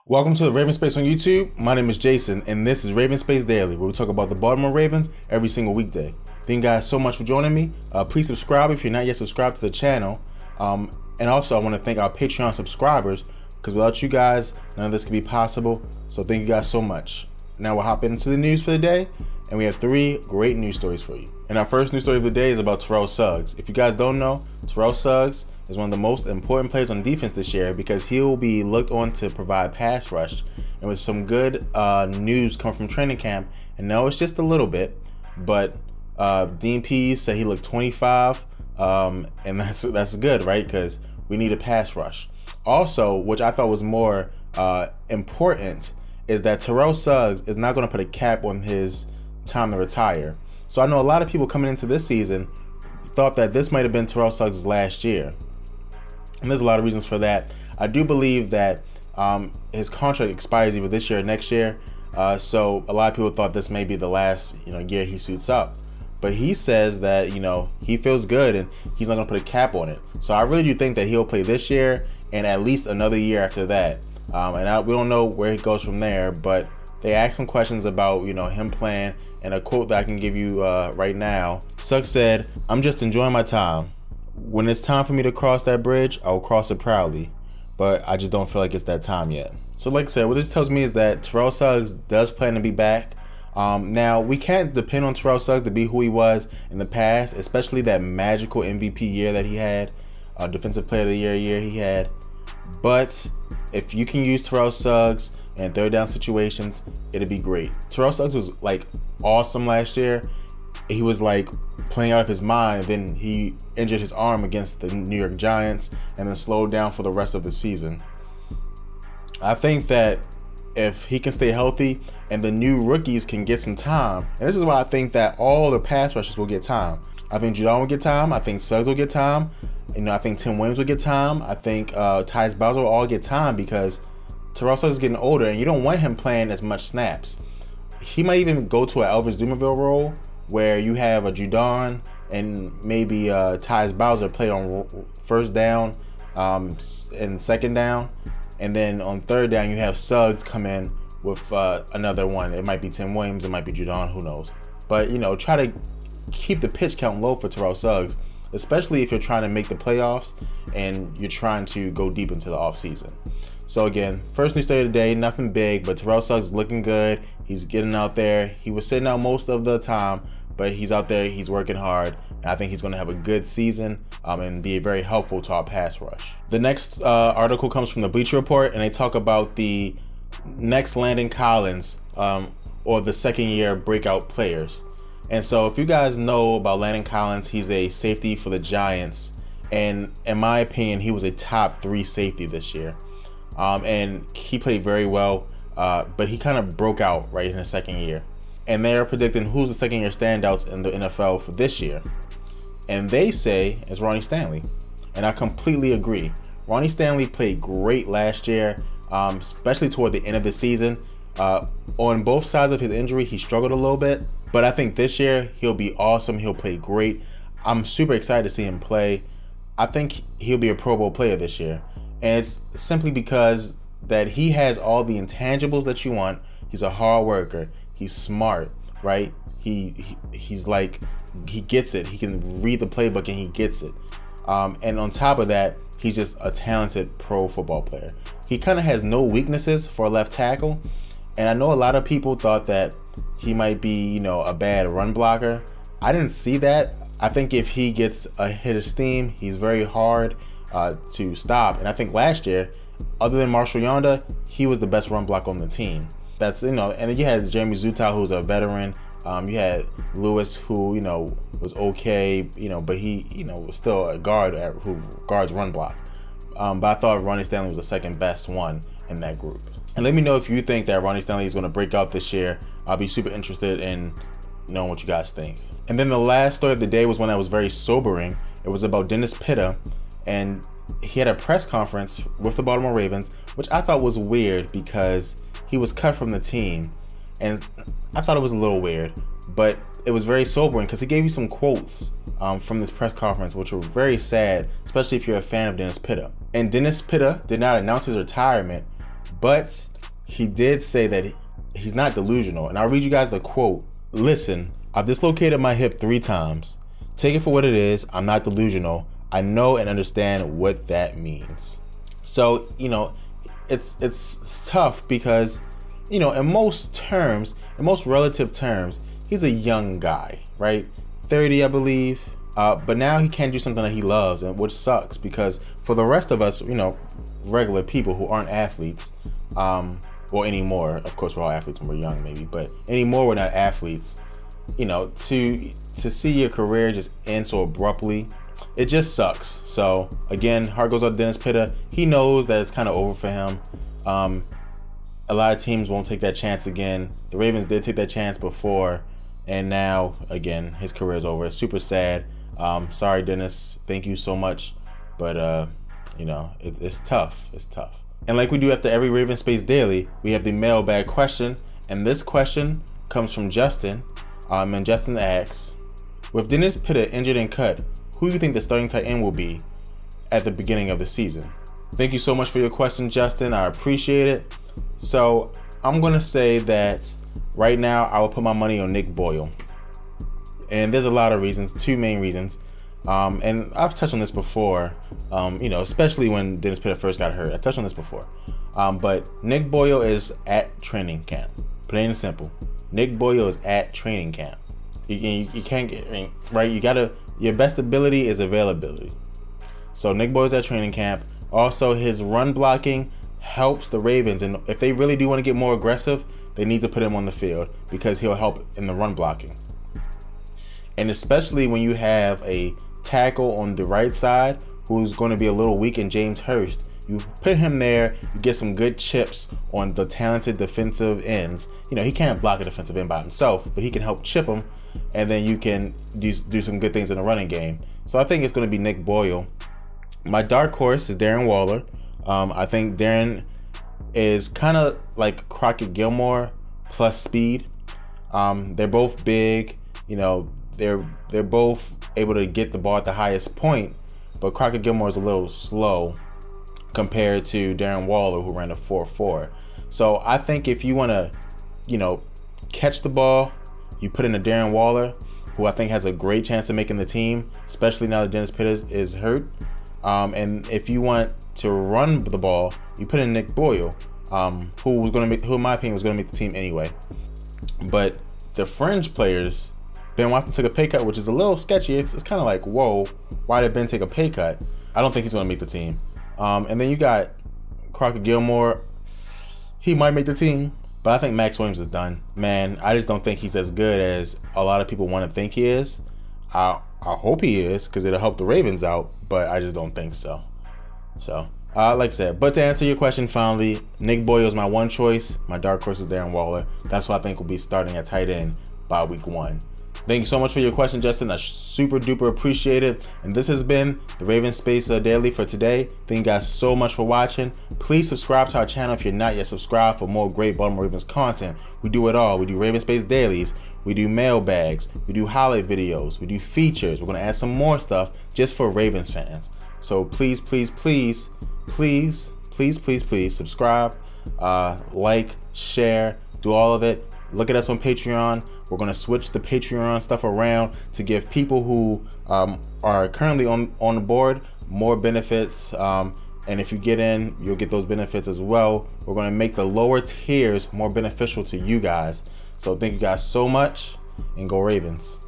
Welcome to the RavensSpace on YouTube. My name is Jason, and this is RavensSpace Daily, where we talk about the Baltimore Ravens every single weekday. Thank you guys so much for joining me. Please subscribe if you're not yet subscribed to the channel. And also, I want to thank our Patreon subscribers, because without you guys, none of this could be possible. So thank you guys so much. Now we'll hop into the news for the day, and we have 3 great news stories for you. And our first news story of the day is about Terrell Suggs. If you guys don't know, Terrell Suggs is one of the most important players on defense this year because he'll be looked on to provide pass rush. And with some good news come from training camp, and no, it's just a little bit, but Dean Pease said he looked 25, and that's good, right? Because we need a pass rush. Also, which I thought was more important, is that Terrell Suggs is not going to put a cap on his time to retire. So I know a lot of people coming into this season thought that this might have been Terrell Suggs' last year. And there's a lot of reasons for that. I do believe that his contract expires either this year or next year. So a lot of people thought this may be the last year he suits up. But he says that he feels good and he's not going to put a cap on it. So I really do think that he'll play this year and at least another year after that. We don't know where he goes from there, but they asked him questions about him playing, and a quote that I can give you right now. Suggs said, "I'm just enjoying my time. When it's time for me to cross that bridge, I will cross it proudly, but I just don't feel like it's that time yet." So like I said, what this tells me is that Terrell Suggs does plan to be back. Now, we can't depend on Terrell Suggs to be who he was in the past, especially that magical MVP year that he had, Defensive Player of the Year he had. But if you can use Terrell Suggs in third down situations, it'd be great. Terrell Suggs was like awesome last year. He was like playing out of his mind. Then he injured his arm against the New York Giants and then slowed down for the rest of the season. I think that if he can stay healthy and the new rookies can get some time, and this is why I think that all the pass rushers will get time. I think Judon will get time. I think Suggs will get time. I think Tim Williams will get time. I think Tyus Bowser will all get time because Terrell Suggs is getting older and you don't want him playing as much snaps. He might even go to an Elvis Dumervil role where you have a Judon and maybe Tyus Bowser play on first down and second down. And then on third down, you have Suggs come in with another one. It might be Tim Williams, it might be Judon, who knows. But, try to keep the pitch count low for Terrell Suggs, especially if you're trying to make the playoffs and you're trying to go deep into the offseason. So again, first news story of the day, nothing big, but Terrell Suggs is looking good. He's getting out there. He was sitting out most of the time, but he's out there, he's working hard. And I think he's going to have a good season and be very helpful to our pass rush. The next article comes from the Bleacher Report, and they talk about the next Landon Collins or the second year breakout players. And so if you guys know about Landon Collins, he's a safety for the Giants. And in my opinion, he was a top 3 safety this year. And he played very well, but he kind of broke out right in his second year. And they're predicting who's the second year standouts in the NFL for this year. And they say it's Ronnie Stanley. And I completely agree. Ronnie Stanley played great last year, especially toward the end of the season. On both sides of his injury, he struggled a little bit. But I think this year, he'll be awesome. He'll play great. I'm super excited to see him play. I think he'll be a Pro Bowl player this year. And it's simply because that he has all the intangibles that you want. He's a hard worker. He's smart, right? He's like, he gets it. He can read the playbook and he gets it. And on top of that, he's just a talented pro football player. He kind of has no weaknesses for a left tackle. And I know a lot of people thought that he might be, a bad run blocker. I didn't see that. I think if he gets a hit of steam, he's very hard to stop. And I think last year, other than Marshall Yonda, he was the best run block on the team. That's, and then you had Jeremy Zuttah, who's a veteran. You had Lewis, who, was okay, but he, was still a guard who guards run block. But I thought Ronnie Stanley was the second best one in that group. And let me know if you think that Ronnie Stanley is going to break out this year. I'll be super interested in knowing what you guys think. And then the last story of the day was one that was very sobering. It was about Dennis Pitta, and he had a press conference with the Baltimore Ravens, which I thought was weird because he was cut from the team. And I thought it was a little weird, but it was very sobering because he gave you some quotes from this press conference, which were very sad, especially if you're a fan of Dennis Pitta. And Dennis Pitta did not announce his retirement, but he did say that he's not delusional. And I'll read you guys the quote. Listen, I've dislocated my hip 3 times. Take it for what it is. I'm not delusional. I know and understand what that means. So, you know, it's tough because, you know, in most relative terms, he's a young guy, right? 30, I believe. But now he can't do something that he loves, and which sucks because for the rest of us, you know, regular people who aren't athletes, well, anymore, of course, we're all athletes when we're young, maybe, but anymore we're not athletes. You know, to see your career just end so abruptly, it just sucks. So again, heart goes out to Dennis Pitta. He knows that it's kind of over for him. A lot of teams won't take that chance again. The Ravens did take that chance before, and now again his career is over. It's super sad. Sorry, Dennis. Thank you so much, but you know, it's tough. It's tough. And like we do after every Raven Space Daily, we have the mailbag question, and this question comes from Justin. And Justin asks, with Dennis Pitta injured and cut, who do you think the starting tight end will be at the beginning of the season? Thank you so much for your question, Justin. I appreciate it. So I'm gonna say that right now I will put my money on Nick Boyle. And there's a lot of reasons, 2 main reasons. And I've touched on this before, you know, especially when Dennis Pitta first got hurt. I touched on this before. But Nick Boyle is at training camp. Plain and simple. Nick Boyle is at training camp. You can't get, I mean, right? Your best ability is availability. So Nick Boyle's at training camp. Also, his run blocking helps the Ravens. And if they really do want to get more aggressive, they need to put him on the field because he'll help in the run blocking. And especially when you have a tackle on the right side who's going to be a little weak in James Hurst, you put him there, you get some good chips on the talented defensive ends. You know, he can't block a defensive end by himself, but he can help chip him, and then you can do some good things in the running game. So I think it's going to be Nick Boyle. My dark horse is Darren Waller. I think Darren is kind of like Crockett Gilmore plus speed. They're both big. You know, they're both able to get the ball at the highest point, but Crockett Gilmore is a little slow compared to Darren Waller, who ran a 4.4. So I think if you want to, you know, catch the ball, you put in a Darren Waller, who I think has a great chance of making the team, especially now that Dennis Pitta is hurt. And if you want to run the ball, you put in Nick Boyle, who in my opinion was going to make the team anyway. But the fringe players, Ben Watson took a pay cut, which is a little sketchy. It's kind of like, whoa, why did Ben take a pay cut? I don't think he's going to make the team. And then you got Crockett Gilmore. He might make the team, but I think Max Williams is done. Man, I just don't think he's as good as a lot of people want to think he is. I hope he is, because it'll help the Ravens out, but I just don't think so. So, like I said, but to answer your question finally, Nick Boyle is my one choice. My dark horse is Darren Waller. That's what I think will be starting at tight end by week 1. Thank you so much for your question, Justin. I super duper appreciate it. And this has been the Raven Space Daily for today. Thank you guys so much for watching. Please subscribe to our channel if you're not yet subscribed for more great Baltimore Ravens content. We do it all. We do Raven Space Dailies. We do mailbags. We do highlight videos. We do features. We're going to add some more stuff just for Ravens fans. So please, please, please, please, please, please, please subscribe, like, share, do all of it. Look at us on Patreon. We're going to switch the Patreon stuff around to give people who are currently on the board more benefits. And if you get in, you'll get those benefits as well. We're going to make the lower tiers more beneficial to you guys. So thank you guys so much, and go Ravens.